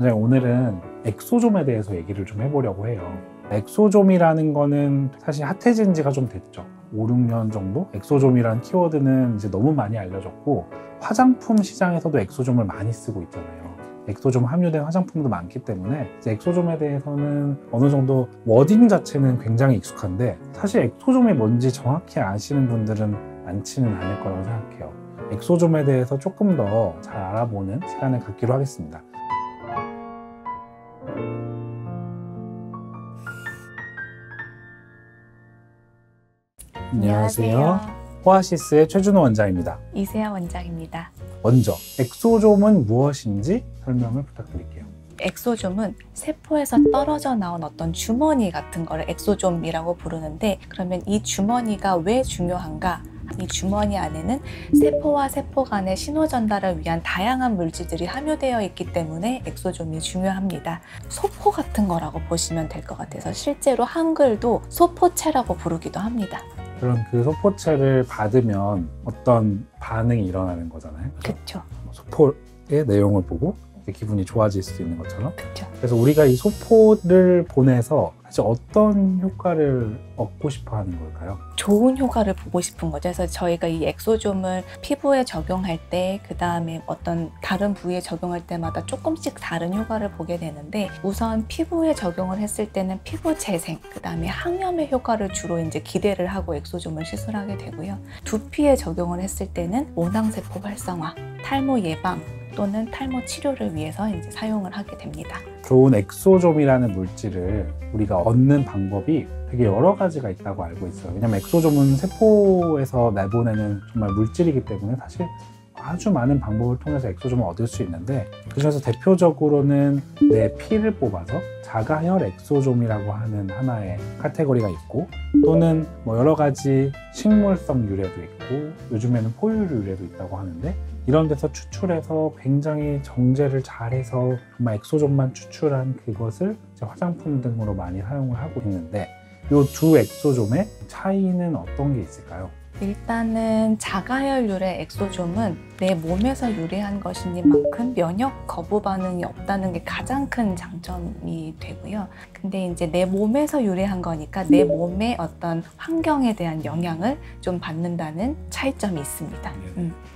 오늘은 엑소좀에 대해서 얘기를 좀 해보려고 해요. 엑소좀이라는 거는 사실 핫해진 지가 좀 됐죠. 5, 6년 정도? 엑소좀이라는 키워드는 이제 너무 많이 알려졌고 화장품 시장에서도 엑소좀을 많이 쓰고 있잖아요. 엑소좀 함유된 화장품도 많기 때문에 이제 엑소좀에 대해서는 어느 정도 워딩 자체는 굉장히 익숙한데 사실 엑소좀이 뭔지 정확히 아시는 분들은 많지는 않을 거라고 생각해요. 엑소좀에 대해서 조금 더 잘 알아보는 시간을 갖기로 하겠습니다. 안녕하세요. 호아시스의 최준호 원장입니다. 이세아 원장입니다. 먼저 엑소좀은 무엇인지 설명을 부탁드릴게요. 엑소좀은 세포에서 떨어져 나온 어떤 주머니 같은 거를 엑소좀이라고 부르는데, 그러면 이 주머니가 왜 중요한가? 이 주머니 안에는 세포와 세포 간의 신호 전달을 위한 다양한 물질들이 함유되어 있기 때문에 엑소좀이 중요합니다. 소포 같은 거라고 보시면 될 것 같아서 실제로 한글도 소포체라고 부르기도 합니다. 그럼 그 소포체를 받으면 어떤 반응이 일어나는 거잖아요. 그렇죠. 소포의 내용을 보고 기분이 좋아질 수 있는 것처럼. 그렇죠. 그래서 우리가 이 소포를 보내서 사실 어떤 효과를 얻고 싶어 하는 걸까요? 좋은 효과를 보고 싶은 거죠. 그래서 저희가 이 엑소좀을 피부에 적용할 때, 그 다음에 어떤 다른 부위에 적용할 때마다 조금씩 다른 효과를 보게 되는데, 우선 피부에 적용을 했을 때는 피부 재생, 그 다음에 항염의 효과를 주로 이제 기대를 하고 엑소좀을 시술하게 되고요. 두피에 적용을 했을 때는 모낭세포 활성화, 탈모 예방, 또는 탈모 치료를 위해서 이제 사용을 하게 됩니다. 좋은 엑소좀이라는 물질을 우리가 얻는 방법이 되게 여러 가지가 있다고 알고 있어요. 왜냐면 엑소좀은 세포에서 내보내는 정말 물질이기 때문에 사실 아주 많은 방법을 통해서 엑소좀을 얻을 수 있는데, 그중에서 대표적으로는 내 피를 뽑아서 자가혈 엑소좀이라고 하는 하나의 카테고리가 있고, 또는 여러 가지 식물성 유래도 있고 요즘에는 포유류 유래도 있다고 하는데, 이런 데서 추출해서 굉장히 정제를 잘해서 정말 엑소좀만 추출한 그것을 이제 화장품 등으로 많이 사용을 하고 있는데, 이 두 엑소좀의 차이는 어떤 게 있을까요? 일단은 자가혈 유래 엑소좀은 내 몸에서 유래한 것이니만큼 면역 거부 반응이 없다는 게 가장 큰 장점이 되고요. 근데 이제 내 몸에서 유래한 거니까 내 몸의 어떤 환경에 대한 영향을 좀 받는다는 차이점이 있습니다.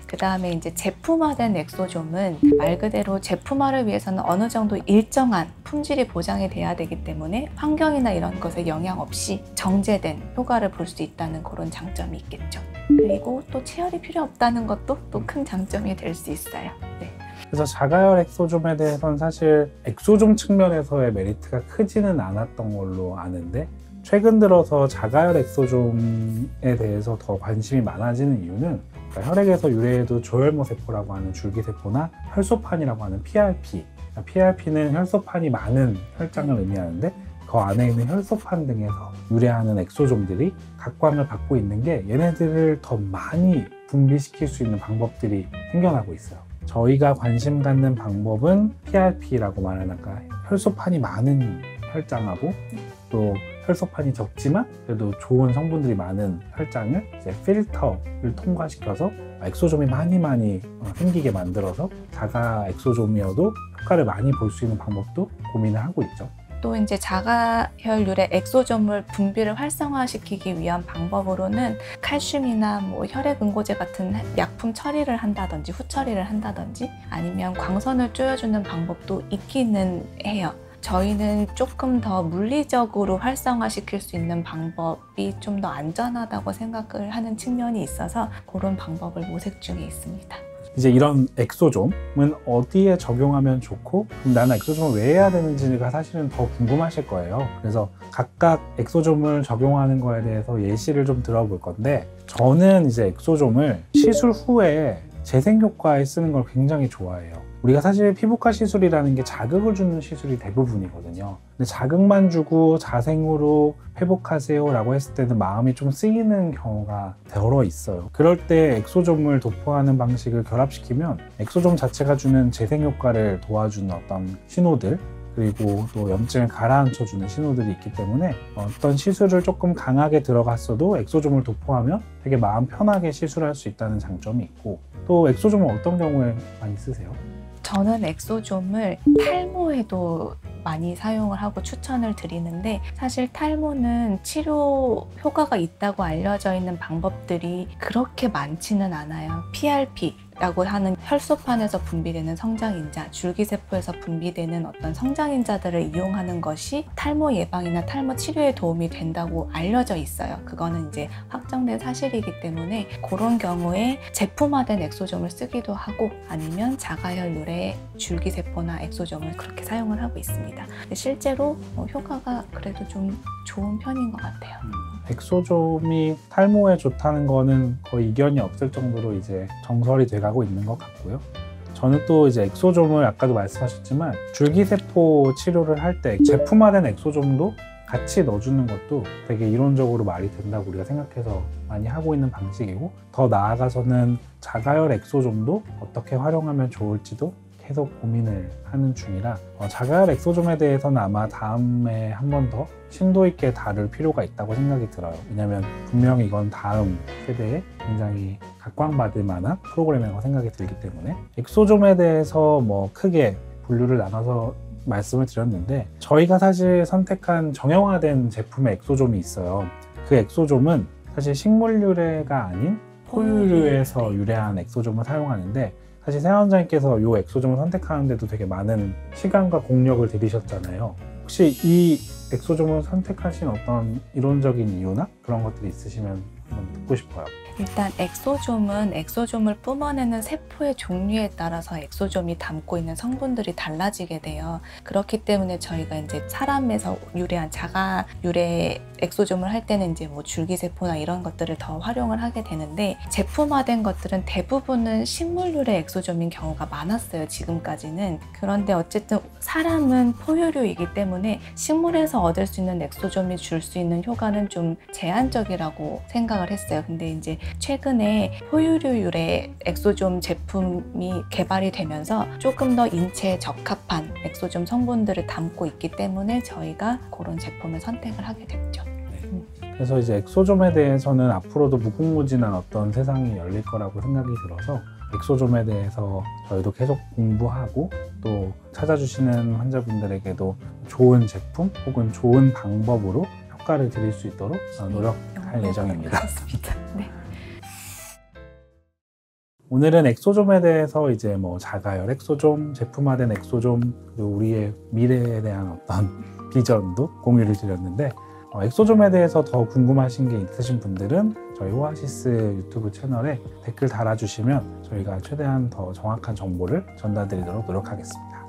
그 다음에 이제 제품화된 엑소좀은 말 그대로 제품화를 위해서는 어느 정도 일정한 품질이 보장이 돼야 되기 때문에 환경이나 이런 것에 영향 없이 정제된 효과를 볼 수 있다는 그런 장점이 있겠죠. 그리고 또 체열이 필요 없다는 것도 또 큰 장점이 될 수 있어요. 네. 그래서 자가혈 엑소좀에 대해서는 사실 엑소좀 측면에서의 메리트가 크지는 않았던 걸로 아는데, 최근 들어서 자가혈 엑소좀에 대해서 더 관심이 많아지는 이유는 혈액에서 유래해도 조혈모 세포라고 하는 줄기세포나 혈소판이라고 하는 PRP, PRP는 혈소판이 많은 혈장을 의미하는데, 그 안에 있는 혈소판 등에서 유래하는 엑소좀들이 각광을 받고 있는 게 얘네들을 더 많이 분비시킬 수 있는 방법들이 생겨나고 있어요. 저희가 관심 갖는 방법은 PRP라고 말하는 아까 혈소판이 많은 혈장하고, 또 혈소판이 적지만 그래도 좋은 성분들이 많은 혈장을 이제 필터를 통과시켜서 엑소좀이 많이 생기게 만들어서 자가 엑소좀이어도 효과를 많이 볼 수 있는 방법도 고민을 하고 있죠. 또 이제 자가혈 유래 엑소좀을 분비를 활성화시키기 위한 방법으로는 칼슘이나 혈액 응고제 같은 약품 처리를 한다든지 후처리를 한다든지 아니면 광선을 쪼여주는 방법도 있기는 해요. 저희는 조금 더 물리적으로 활성화시킬 수 있는 방법이 좀 더 안전하다고 생각을 하는 측면이 있어서 그런 방법을 모색 중에 있습니다. 이제 이런 엑소좀은 어디에 적용하면 좋고, 그럼 나는 엑소좀을 왜 해야 되는지가 사실은 더 궁금하실 거예요. 그래서 각각 엑소좀을 적용하는 거에 대해서 예시를 좀 들어볼 건데, 저는 이제 엑소좀을 시술 후에 재생 효과에 쓰는 걸 굉장히 좋아해요. 우리가 사실 피부과 시술이라는 게 자극을 주는 시술이 대부분이거든요. 근데 자극만 주고 자생으로 회복하세요 라고 했을 때는 마음이 좀 쓰이는 경우가 덜어 있어요. 그럴 때 엑소좀을 도포하는 방식을 결합시키면 엑소좀 자체가 주는 재생 효과를 도와주는 어떤 신호들, 그리고 또 염증을 가라앉혀주는 신호들이 있기 때문에 어떤 시술을 조금 강하게 들어갔어도 엑소좀을 도포하면 되게 마음 편하게 시술할 수 있다는 장점이 있고, 또 엑소좀은 어떤 경우에 많이 쓰세요? 저는 엑소좀을 탈모에도 많이 사용을 하고 추천을 드리는데, 사실 탈모는 치료 효과가 있다고 알려져 있는 방법들이 그렇게 많지는 않아요. PRP라고 하는 혈소판에서 분비되는 성장인자, 줄기세포에서 분비되는 어떤 성장인자들을 이용하는 것이 탈모 예방이나 탈모 치료에 도움이 된다고 알려져 있어요. 그거는 이제 확정된 사실이기 때문에 그런 경우에 제품화된 엑소좀을 쓰기도 하고, 아니면 자가혈 유래 줄기세포나 엑소좀을 그렇게 사용을 하고 있습니다. 근데 실제로 효과가 그래도 좀 좋은 편인 것 같아요. 엑소좀이 탈모에 좋다는 거는 거의 이견이 없을 정도로 이제 정설이 돼가고 있는 것 같고요. 저는 또 이제 엑소좀을 아까도 말씀하셨지만 줄기세포 치료를 할 때 제품화된 엑소좀도 같이 넣어주는 것도 되게 이론적으로 말이 된다고 우리가 생각해서 많이 하고 있는 방식이고, 더 나아가서는 자가열 엑소좀도 어떻게 활용하면 좋을지도 계속 고민을 하는 중이라 자가열 엑소좀에 대해서는 아마 다음에 한 번 더 심도 있게 다룰 필요가 있다고 생각이 들어요. 왜냐면 분명히 이건 다음 세대에 굉장히 각광받을 만한 프로그램이라고 생각이 들기 때문에, 엑소좀에 대해서 뭐 크게 분류를 나눠서 말씀을 드렸는데, 저희가 사실 선택한 정형화된 제품의 엑소좀이 있어요. 그 엑소좀은 사실 식물 유래가 아닌 포유류에서 유래한 엑소좀을 사용하는데, 사실 세 원장님께서 이 엑소좀을 선택하는데도 되게 많은 시간과 공력을 들이셨잖아요. 혹시 이 엑소좀을 선택하신 어떤 이론적인 이유나 그런 것들이 있으시면 한번 듣고 싶어요. 일단 엑소좀은 엑소좀을 뿜어내는 세포의 종류에 따라서 엑소좀이 담고 있는 성분들이 달라지게 돼요. 그렇기 때문에 저희가 이제 사람에서 유래한 자가 유래 엑소좀을 할 때는 이제 뭐 줄기세포나 이런 것들을 더 활용을 하게 되는데, 제품화된 것들은 대부분은 식물 유래 엑소좀인 경우가 많았어요, 지금까지는. 그런데 어쨌든 사람은 포유류이기 때문에 식물에서 얻을 수 있는 엑소좀이 줄 수 있는 효과는 좀 제한적이라고 생각을 했어요. 근데 이제 최근에 포유류 유래 엑소좀 제품이 개발이 되면서 조금 더 인체에 적합한 엑소좀 성분들을 담고 있기 때문에 저희가 그런 제품을 선택을 하게 됐죠. 그래서 이제 엑소좀에 대해서는 앞으로도 무궁무진한 어떤 세상이 열릴 거라고 생각이 들어서, 엑소좀에 대해서 저희도 계속 공부하고 또 찾아주시는 환자분들에게도 좋은 제품 혹은 좋은 방법으로 효과를 드릴 수 있도록 노력할 예정입니다. 네. 오늘은 엑소좀에 대해서 이제 뭐 자가열 엑소좀, 제품화된 엑소좀, 그리고 우리의 미래에 대한 어떤 비전도 공유를 드렸는데, 엑소좀에 대해서 더 궁금하신 게 있으신 분들은 저희 오아시스 유튜브 채널에 댓글 달아주시면 저희가 최대한 더 정확한 정보를 전달드리도록 노력하겠습니다.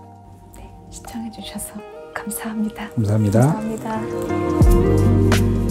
네, 시청해주셔서 감사합니다. 감사합니다. 감사합니다.